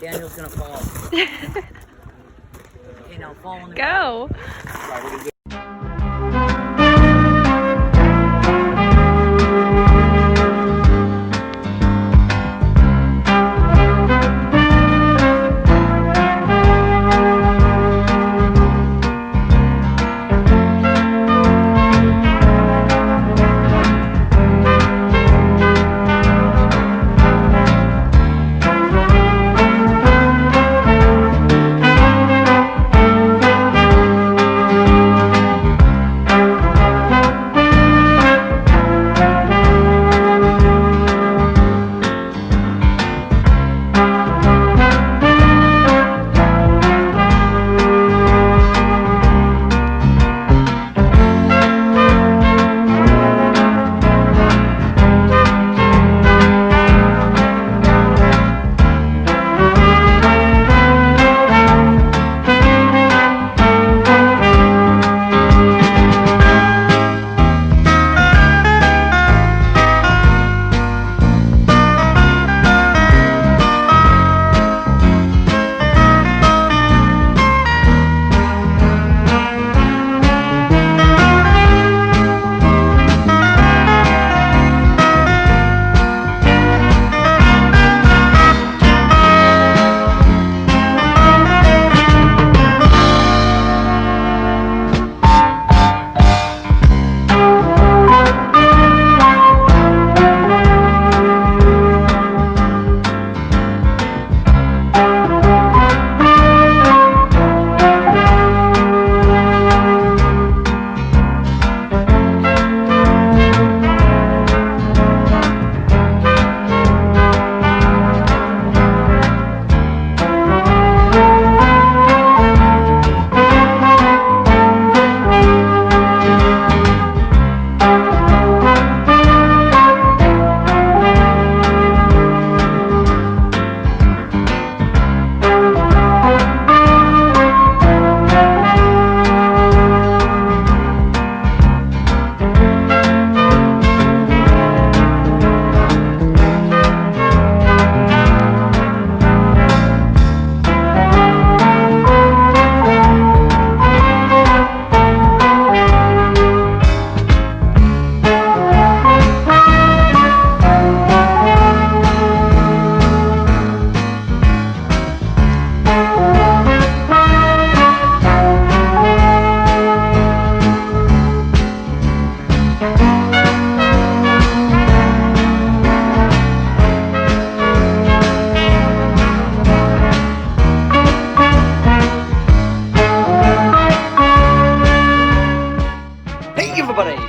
Daniel's gonna fall. Okay, now fall on the Go.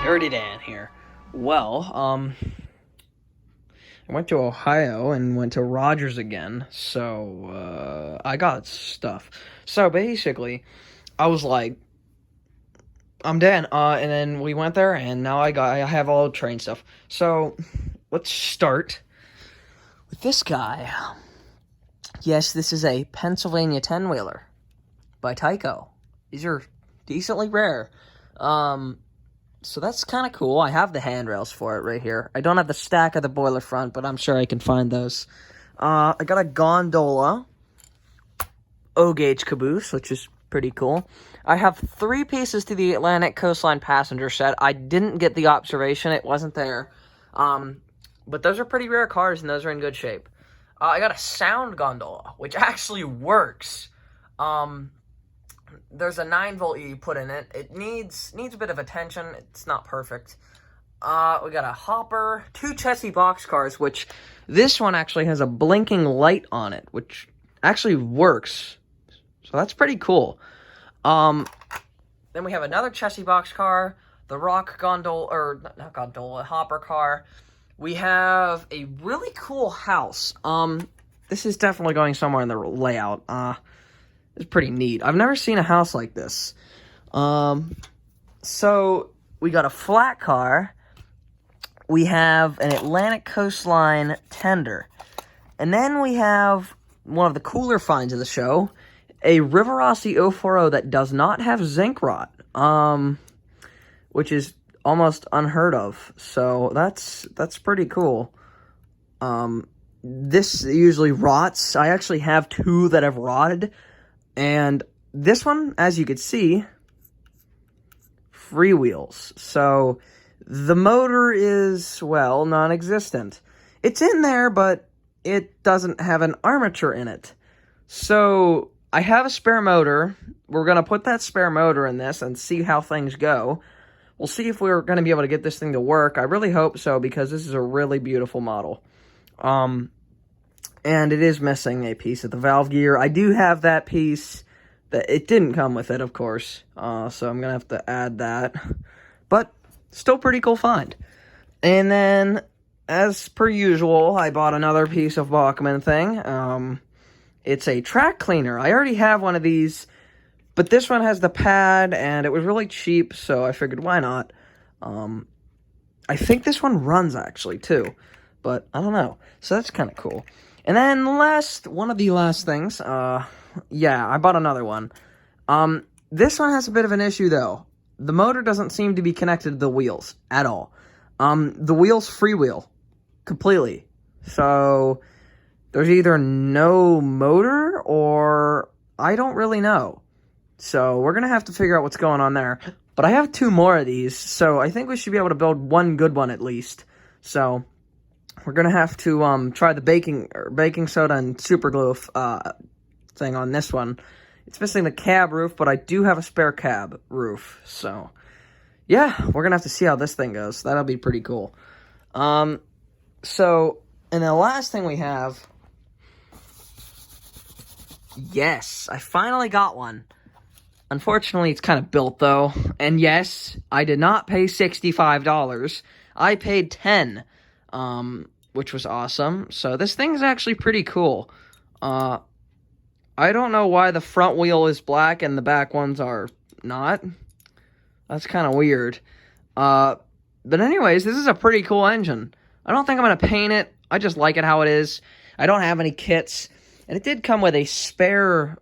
Dirty Dan here. Well, I went to Ohio and went to Rodgers again, so, I got stuff. So, basically, I was like, I'm Dan, and then we went there, and now I have all train stuff. So, let's start with this guy. Yes, this is a Pennsylvania 10-wheeler by Tyco. These are decently rare. So that's kind of cool. I have the handrails for it right here. I don't have the stack of the boiler front, but I'm sure I can find those. I got a gondola O-gauge caboose, which is pretty cool. I have 3 pieces to the Atlantic Coastline passenger set. I didn't get the observation. It wasn't there. But those are pretty rare cars, and those are in good shape. I got a sound gondola, which actually works. There's a 9-volt you put in it. It needs a bit of attention. It's not perfect. We got a hopper, 2 chassis boxcars, which this one actually has a blinking light on it, which actually works. So that's pretty cool. Then we have another chassis boxcar, the rock gondola, or not gondola, hopper car. We have a really cool house. This is definitely going somewhere in the layout. It's pretty neat. I've never seen a house like this. So we got a flat car. We have an Atlantic Coastline tender. And then we have one of the cooler finds of the show, a Rivarossi 040 that does not have zinc rot, which is almost unheard of. So that's pretty cool. this usually rots. I actually have 2 that have rotted, and this one, as you can see, freewheels. So the motor is, well, non-existent. It's in there, but it doesn't have an armature in it. So I have a spare motor. We're going to put that spare motor in this and see how things go. We'll see if we're going to be able to get this thing to work. I really hope so, because this is a really beautiful model. And it is missing a piece of the valve gear. I do have that piece. That it didn't come with it, of course. So I'm going to have to add that. But still pretty cool find. And then, as per usual, I bought another piece of Bachmann thing. It's a track cleaner. I already have one of these, but this one has the pad, and it was really cheap, so I figured, why not? I think this one runs, actually, too, but I don't know. So that's kind of cool. And then one of the last things, yeah, I bought another one. This one has a bit of an issue, though. The motor doesn't seem to be connected to the wheels at all. The wheels freewheel completely. So there's either no motor or I don't really know. So we're going to have to figure out what's going on there. But I have 2 more of these, so I think we should be able to build one good one at least. So we're going to have to try the baking soda and super glue thing on this one. It's missing the cab roof, but I do have a spare cab roof. So yeah, we're going to have to see how this thing goes. That'll be pretty cool. So, and the last thing we have, yes, I finally got one. Unfortunately, it's kind of built, though. And yes, I did not pay $65. I paid $10, which was awesome. So this thing's actually pretty cool. I don't know why the front wheel is black and the back ones are not. That's kind of weird. But anyways, this is a pretty cool engine. I don't think I'm going to paint it. I just like it how it is. I don't have any kits. And it did come with a spare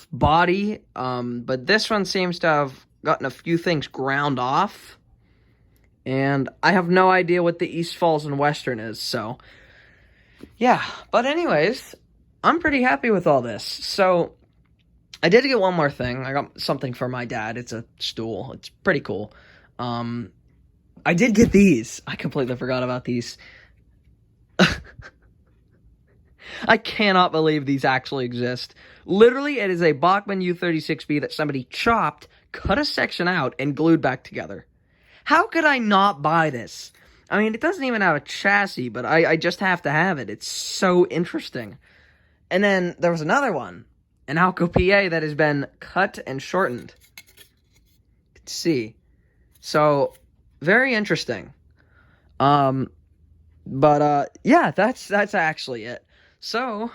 body. But this one seems to have gotten a few things ground off. And I have no idea what the East Falls and Western is. So, yeah. But anyways, I'm pretty happy with all this. So, I did get one more thing. I got something for my dad. It's a stool. It's pretty cool. I did get these. I completely forgot about these. I cannot believe these actually exist. Literally, it is a Bachmann U36B that somebody chopped, cut a section out, and glued back together. How could I not buy this? I mean, it doesn't even have a chassis, but I just have to have it. It's so interesting. And then there was another one, an Oakmont PA that has been cut and shortened. You can see. So, very interesting. Yeah, that's actually it. So,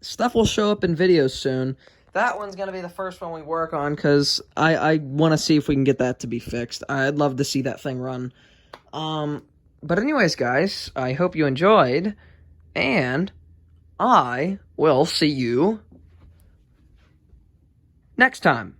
stuff will show up in videos soon. That one's going to be the first one we work on, because I want to see if we can get that to be fixed. I'd love to see that thing run. But anyways, guys, I hope you enjoyed, and I will see you next time.